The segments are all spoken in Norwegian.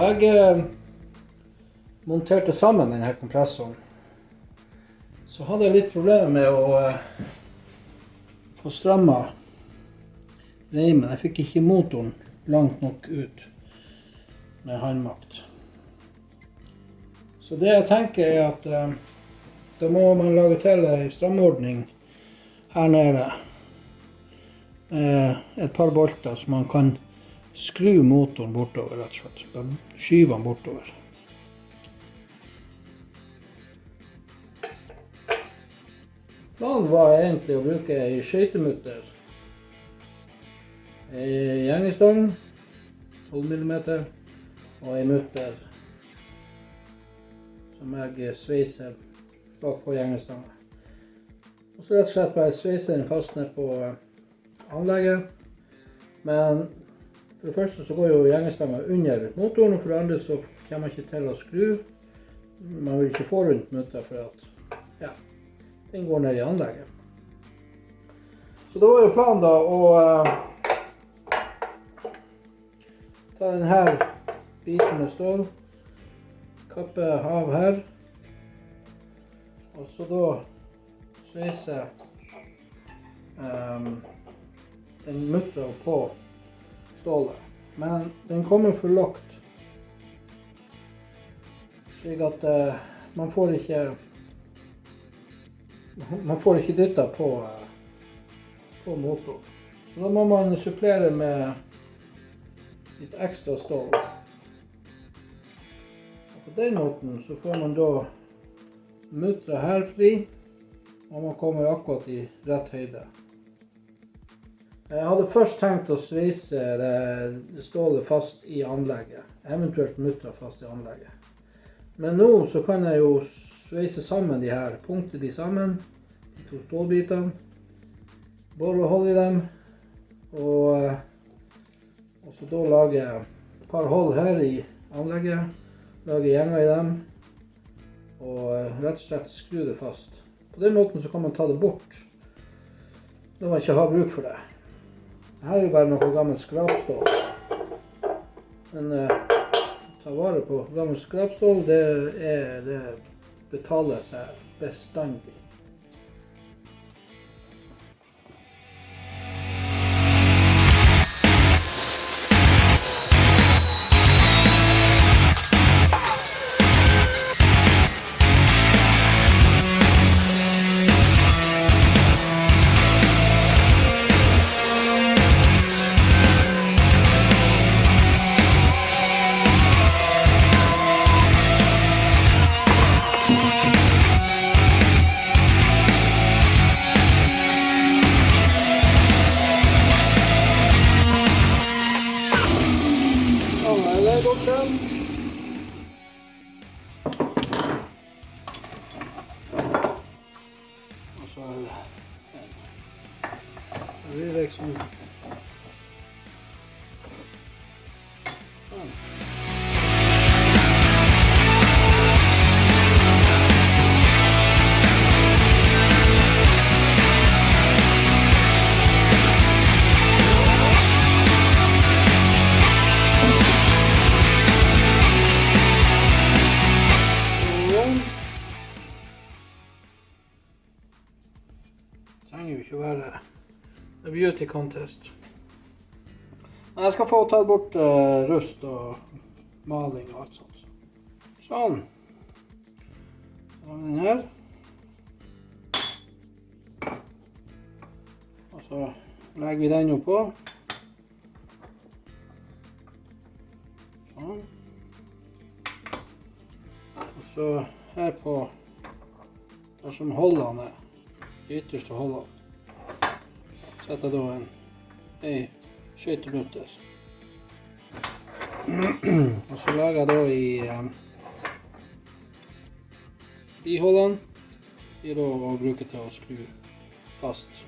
jeg monterte sammen denne kompressoren, så hadde jeg litt problemer med å få strammet reimen. Jeg fikk ikke motoren langt nok ut med håndmakt. Så det jeg tenker er at da må man lage til en stramordning her nede. Et par bolter så man kan skru motoren bortover, rett og slett. Bare skyve den bortover. Planen var egentlig å bruke en skøytemutter, en gjengestang, 12 mm, og en mutter som jeg sveiser bak på gjengestangen. Og så rett og slett bare sveiser den fast ned på anlegget. Men for det første så går jo gjengestangen under motoren, og for det andre så kommer man ikke til å skru. Man vil ikke få rundt mutter for at den går ned i anlegget. Så da var jo planen da å ta denne biten med stål, kappe av her, og så da sveise den mutteren på stålet. Men den kommer for lågt, slik at man får ikke dyttet på motoren. Så da må man supplere med litt ekstra stål. Og på den måten så får man da mutteret her fri, og man kommer akkurat i rett høyde. Jeg hadde først tenkt å sveise stålet fast i anlegget, eventuelt mutteret fast i anlegget. Men nå så kan jeg jo sveise sammen de her, punkte de sammen, de to stålbitene, bore hold i dem, og så da lage et par hold her i anlegget, lage gjenger i dem, og rett og slett skru det fast. På den måten så kan man ta det bort når man ikke har bruk for det. Her er jo bare noe gammelt skrapstål. Men ta vare på gammelt skrapstål, det betaler seg bestandig. Og så er det liksom sånn. Trenger jo ikke være a beauty contest. Men jeg skal få tatt bort rust og maling og alt sånt. Sånn. Så har vi den her. Og så legger vi den oppå. Sånn. Og så her på, der som holdene er, de ytterste holdene, setter jeg da en skøytemutter. Og så lager jeg da i de holdene, de da å bruke til å skru fast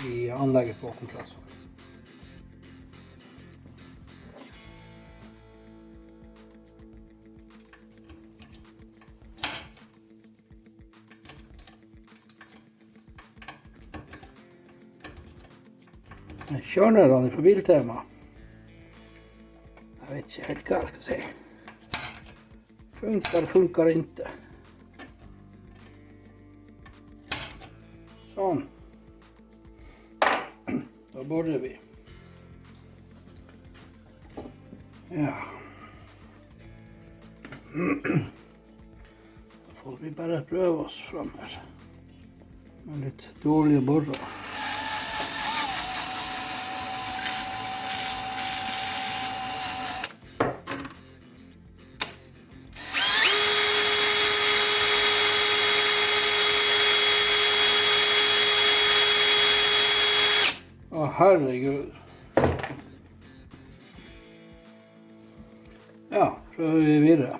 i anlegget på kompressoren. Kjørnerne fra Biltema. Jeg vet inte helt vad jag ska säga. Funkar inte. Sån. Då borrar vi. Ja. Då får vi bara pröva oss fram här. Med lite dåliga borrar. Åh, herregud. Ja, prøver vi videre.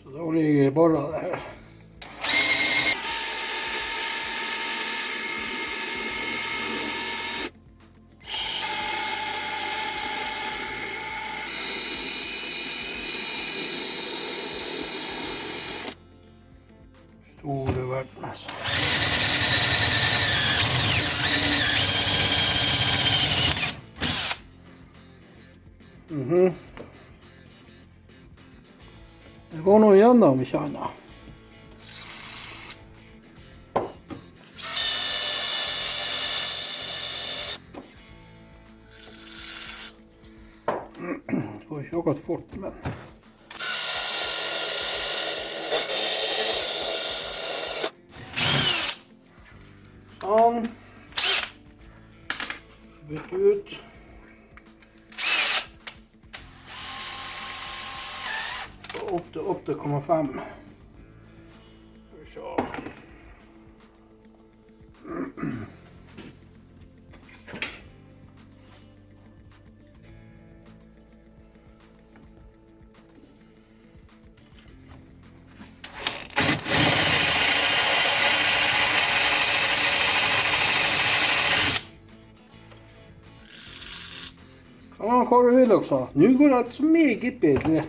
Så da ligger det bare det her. Store verden, altså. Det går nog gjennom, ikke annet. Det går ikke akkurat fort, men... Sånn. Bytt ut. Og opp til 8,5. Skal vi se. Ja, hva du vil også. Nå går det så meget bedre.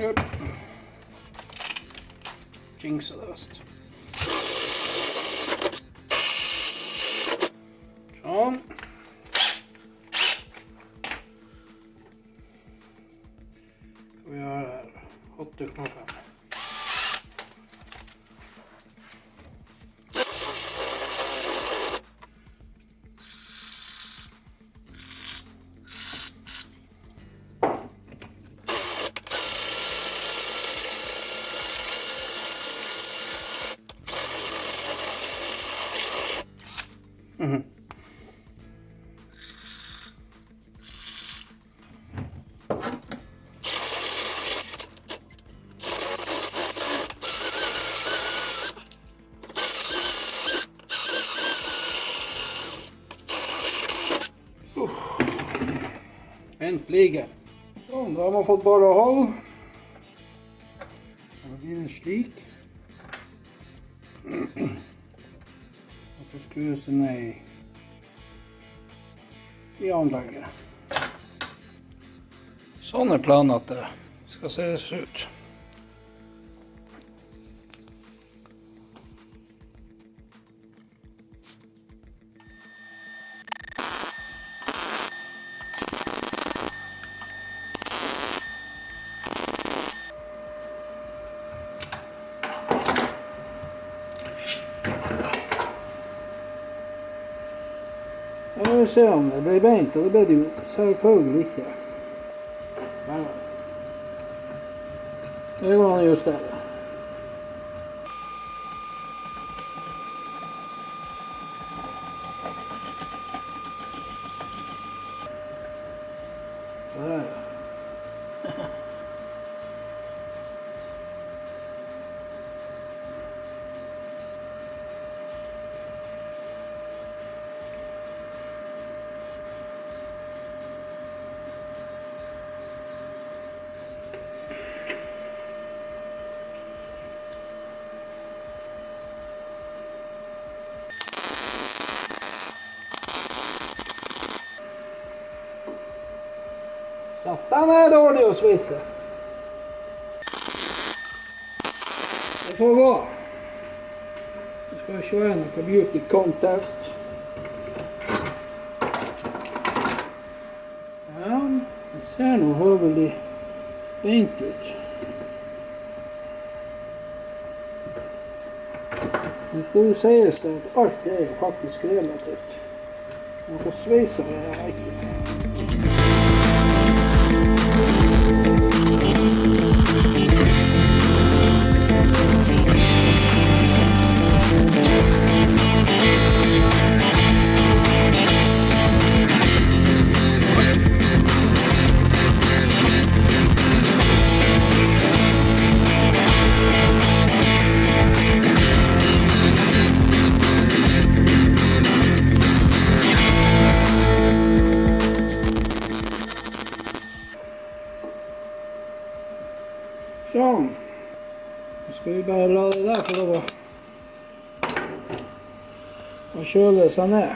Yep. Jinx det vest. Sånn. Skal vi gjøre her 8,5. Äntligen. Sånn, da har man fått bare hold. Da blir det slik. Og så skrus det ned i anlegget. Sånn er planen at det skal ses ut. Jeg vil se om det ble beint, og det ble det jo selvfølgelig ikke. Men det går an å justere. Der. Satan er dårlig å sveise. Det får gå. Det skal ikke være noe beauty contest. Ja, det ser noe høvelig beint ut. Nå skal jo sies at alt er jo faktisk relativt. Noe sveiser er jeg ikke. Sånn. Nå skal vi bare la det der få lov å kjøle seg ned.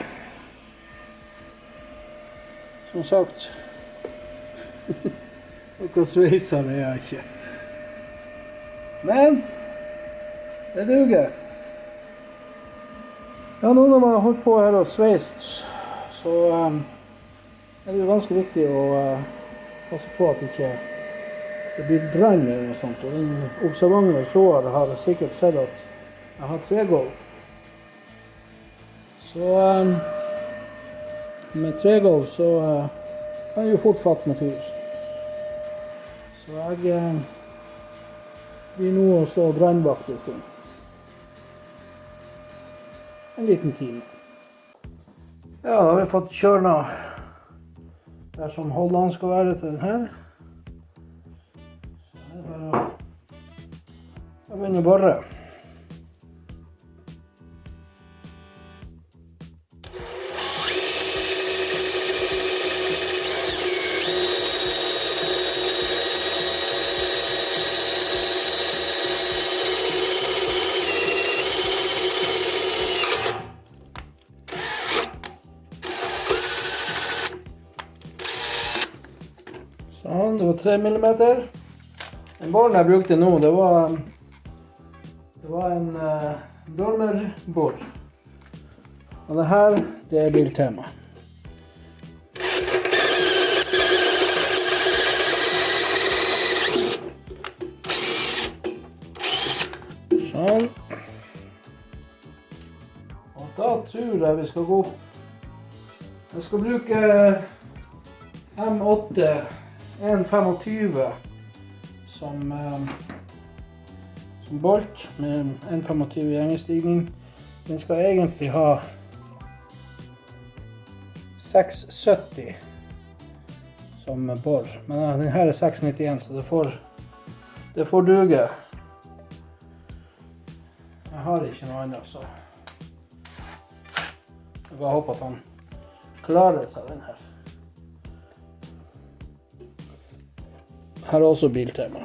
Som sagt, noe sveiser er jeg ikke. Men det duger. Ja, nå når man har holdt på her og sveist, så er det jo ganske viktig å passe på at ikke det blir brann eller noe sånt, og den observante seer har sikkert sett at jeg har tregolv. Så med tregolv så kan jeg jo fort fatte med fyr. Så jeg blir nå å stå og brannvakt en stund. En liten time. Ja, da har vi fått kjørna der som holdene skal være til den her. Jeg begynner å borre. Sånn, det var 3 millimeter. Den borren jeg brukte nå, det var en dormerbor. Og det her, det er Biltema. Sånn. Og da tror jeg vi skal gå opp. Jeg skal bruke M8 1,25 som bolt med 1,25 gjengestigning. Den skal egentlig ha 6,70 som bor, men den her er 6,91, så det får duge. Jeg har ikke noe annet, så jeg bare håper at han klarer seg den her. Her er også Biltema.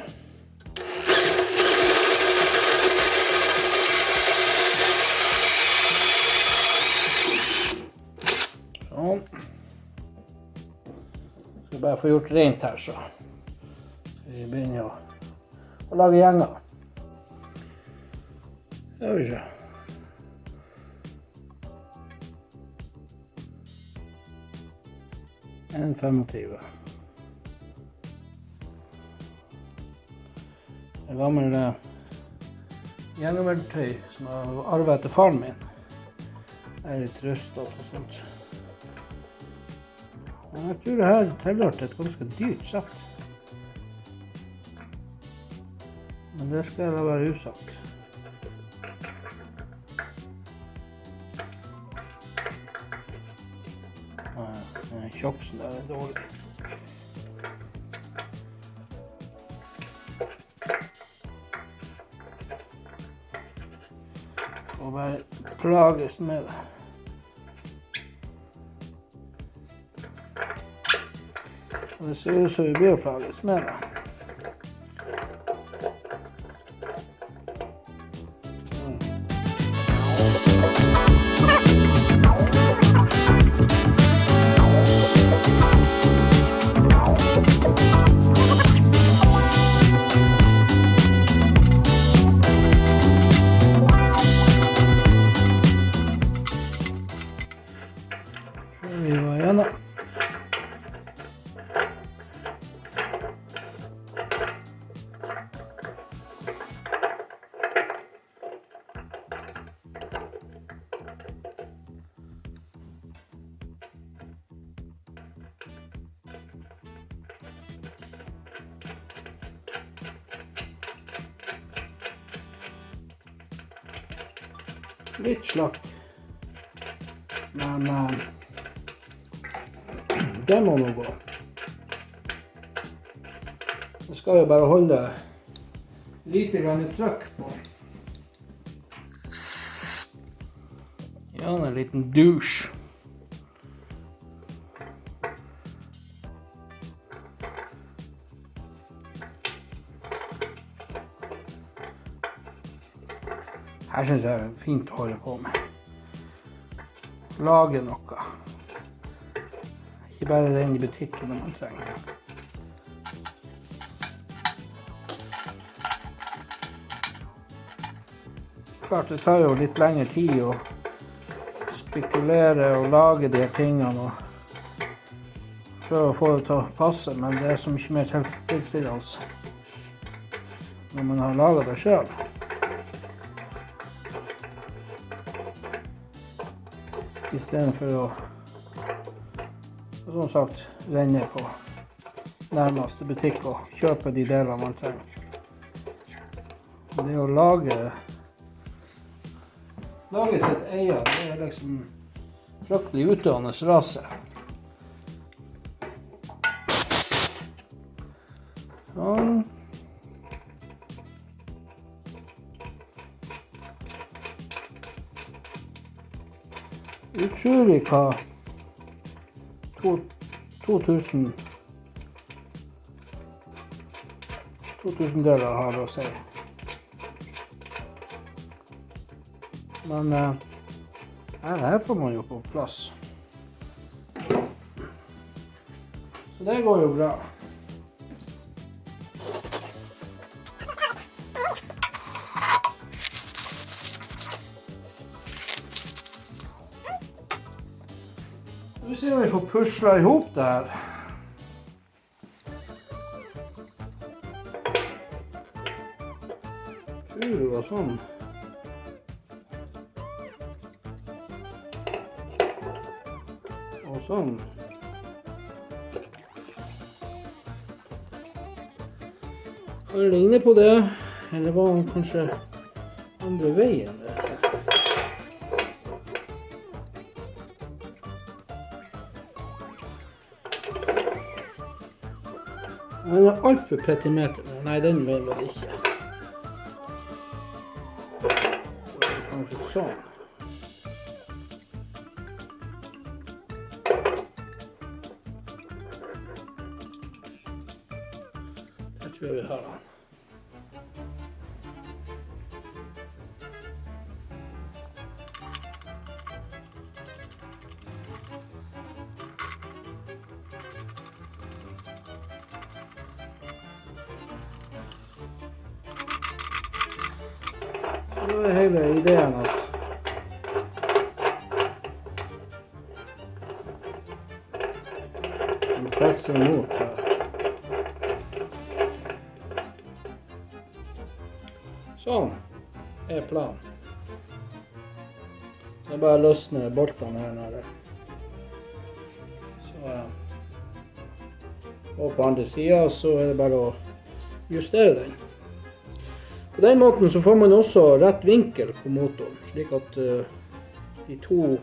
Sånn. Skal bare få gjort rent her, så skal vi begynne å lage gjenger. Det har vi ikke. En 25. Det er gammel gjennomverktøy som jeg har arvet etter faren min. Det er litt røstet og sånt. Men jeg tror det her tilhørte et ganske dyrt sett. Men det skal jeg la være usagt. Kjoksen der er dårlig. Og bare plages med det. Og det ser ut som vi blir plages med det. litt slakk. Men det må nå gå. Jeg skal jo bare holde lite grann trykk på. Ja, en liten douche. Her synes jeg er fint å holde på med. Lage noe. Ikke bare den i butikken når man trenger. Klart det tar jo litt lengre tid å spekulere og lage de her tingene og prøve å få det til å passe, men det er så mye mer tilfredsstillende når man har laget det selv. I stedet for å, som sagt, renne på nærmeste butikk og kjøpe de delene man trenger. Det å lage sitt eget, det er liksom fryktelig utdannende rase. Sånn. Utrolig hva 2000 deler har å si. Men her får man jo på plass. Så det går jo bra. Vi ser om vi får pusle ihop det her. Furu og sånn. Og sånn. Kan det ligne på det, eller var han kanskje andre veien der? Den er alt for petimeter. Nei, den veien var det ikke. Det er kanskje sånn. Der tror jeg vi har den. Så er hele ideen at man presser mot her. Sånn er planen. Det er bare å løsne boltene her nede. Så, og på andre siden så er det bare å justere den. På den måten så får man også rett vinkel på motoren, slik at de to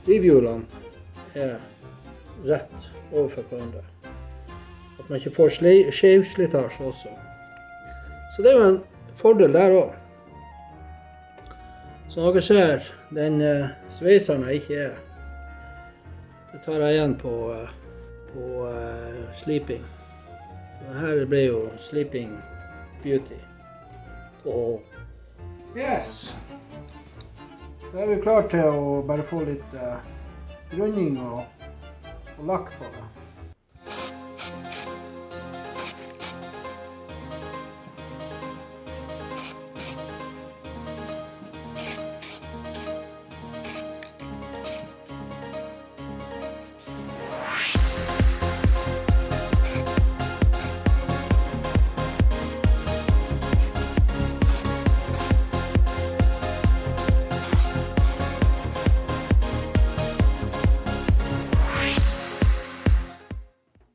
drivhjulene er rett overfor hverandre. At man ikke får skjevslitasje også. Så det er jo en fordel der også. Som dere ser, den sveiseren jeg ikke er, det tar jeg igjen på sleeping. Så her ble jo sleeping beauty. Yes! Da er vi klar til å bare få litt runding og lakk på det.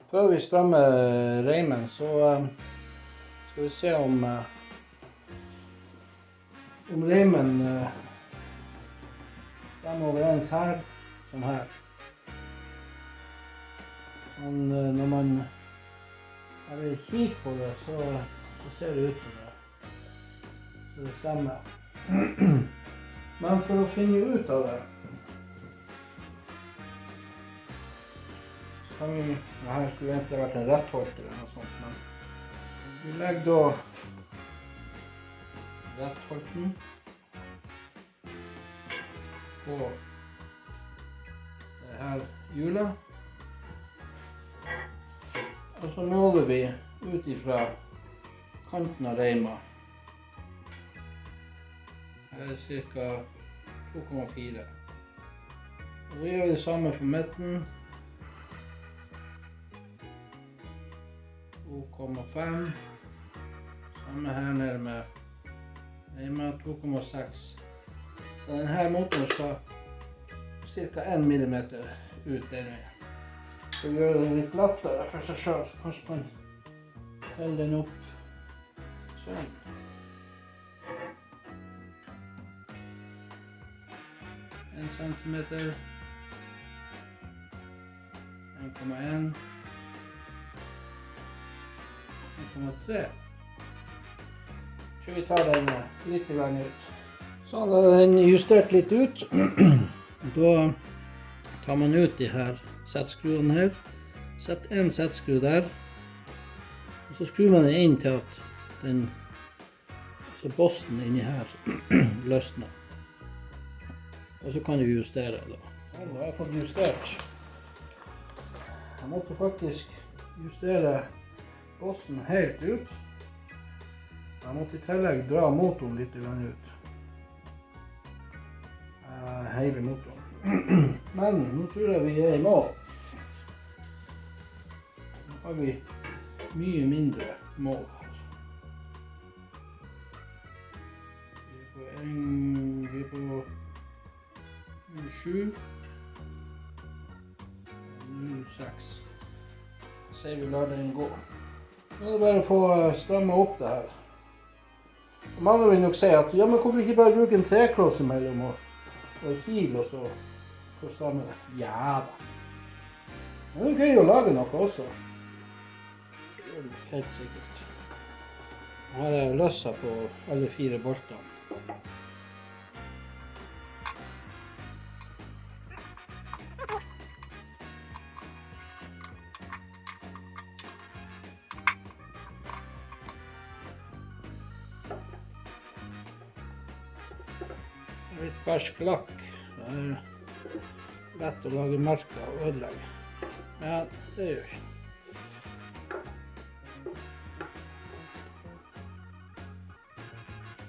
Før vi strammer reimen, så skal vi se om reimen stemme overens her, som her. Sånn, når man kikker på det, så ser det ut som det. Så det stemmer. Men for å finne ut av det, så kan vi, her skulle egentlig vært en rettholdt eller noe sånt, men vi legger da rettholten på det her hjulet. Og så måler vi ut ifra kanten av reima. Her er ca. 2,4. Og så gjør vi det samme på midten. 2,5. Samme her nede med reima 2,6. Så denne motoren skal ca. 1 millimeter ut den veien. For å gjøre det litt lettere for seg selv, så kanskje man holder den opp sånn. En centimeter, 1,1, 1,3. Så vi tar den litt ut. Sånn, da er den justert litt ut. Da tar man ut de her settskruene her. Sett en settskru der. Og så skrur man den inn til at den, så bossen inni her løsner. Og så kan du justere da. Sånn, da har jeg fått justert. Jeg måtte faktisk justere bossen helt ut. Jeg måtte i tillegg dra motoren litt ut. Hele motoren. Men nå tror jeg vi er i mål. Nå har vi mye mindre mål her. Vi er på 7. 0,6. Så vi lar den gå. Nå er det bare å få stramme opp det her. Mange vil nok si at ja, men hvorfor ikke bare bruke en trekloss imellom og hil og så få stramme det? Ja da. Men det er gøy å lage noe også. Det gjør du helt sikkert. Her er løssa på alle 4 boltene. Litt fersk lakk. Det er lett å lage merker og ødelegge. Men det gjør ikke.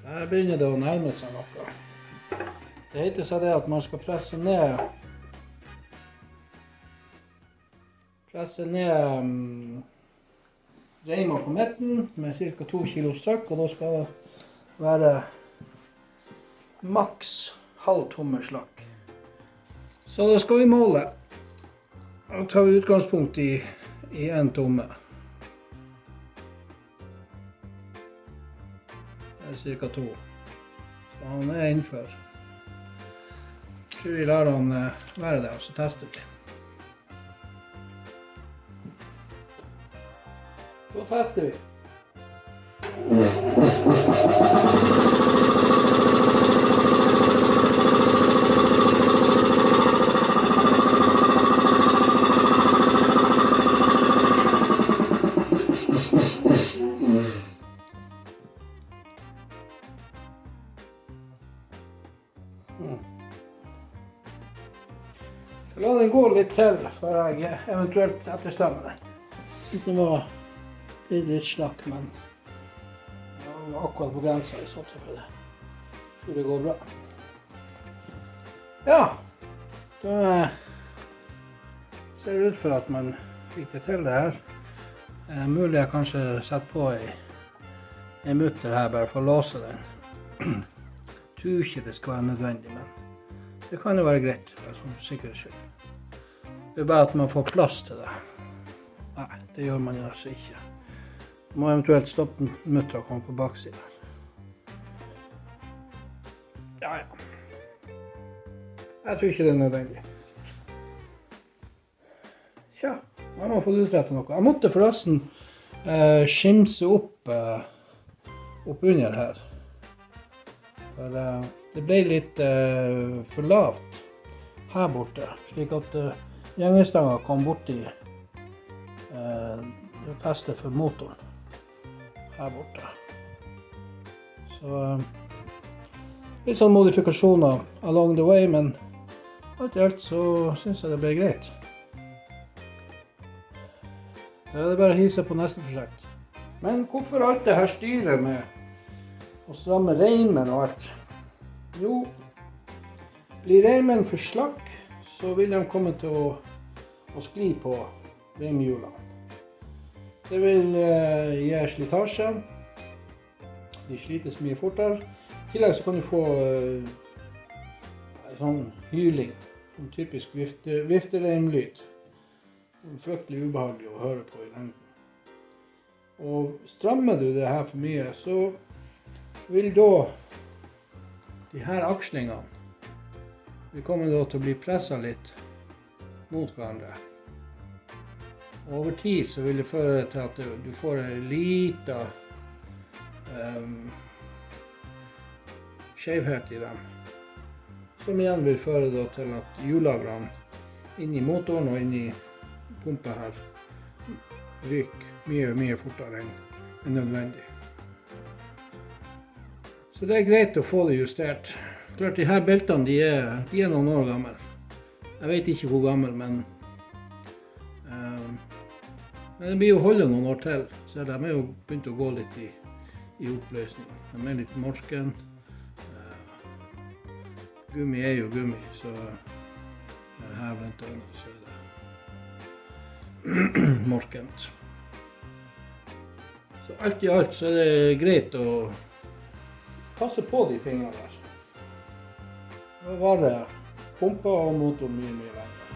Her begynner det å nærme seg noe. Det heter seg det at man skal presse ned reima på midten med ca. 2 kilo stykk, og da skal det være maks halv tomme slakk. Så da skal vi måle. Da tar vi utgangspunkt i 1 tomme. Det er ca. 2. Så han er innenfor. Jeg tror vi lar han være der, og så tester vi. Så tester vi. Så la den gå litt til før jeg eventuelt etterstemmer den. Det var litt slakk, men det var akkurat på grensa i så tilfelle. Jeg tror det går bra. Ja, da ser det ut for at man fikk det til det her. Mulig jeg kanskje setter på en mutter her bare for å låse den. Jeg tror ikke det skal være nødvendig, men det kan jo være greit, for sikkerhets skyld. Det er bare at man får plass til det. Nei, det gjør man altså ikke. Du må eventuelt stoppe mutteren og komme på baksiden her. Ja, ja. Jeg tror ikke det er nødvendig. Tja, jeg må få utrettet noe. Jeg måtte forresten skimse opp under her. For det ble litt for lavt her borte, slik at gjengestanga kom borti festet for motoren her borte. Så litt sånn modifikasjoner along the way, men alt i alt så synes jeg det ble greit. Da er det bare å hive seg på neste prosjekt. Men hvorfor alt det her styret med å stramme reimen og alt? Jo, blir reimen for slakk, så vil de komme til å skli på reimhjulene. Det vil gi slitasje. De slites mye fortere. I tillegg så kan du få sånn hyling, en typisk viftereimlyd. Fryktelig ubehagelig å høre på i lengden. Og strammer du det her for mye, så vil da de her akslingene vil komme da til å bli presset litt mot hverandre. Og over tid så vil det føre til at du får en liten skjevhet i dem, som igjen vil føre da til at hjullagrene inn i motoren og inn i pumpa her ryker mye fortere enn nødvendig. Så det er greit å få det justert. Klart, de her beltene de er noen år gamle. Jeg vet ikke hvor gammel, men det blir jo holde noen år til, så de er jo begynt å gå litt i oppløsning. De er litt morken. Gummi er jo gummi, så her blant annet så er det morkent. Så alt i alt så er det greit å passe på de tingene der. Da varer pumpa og motoren mye lenger.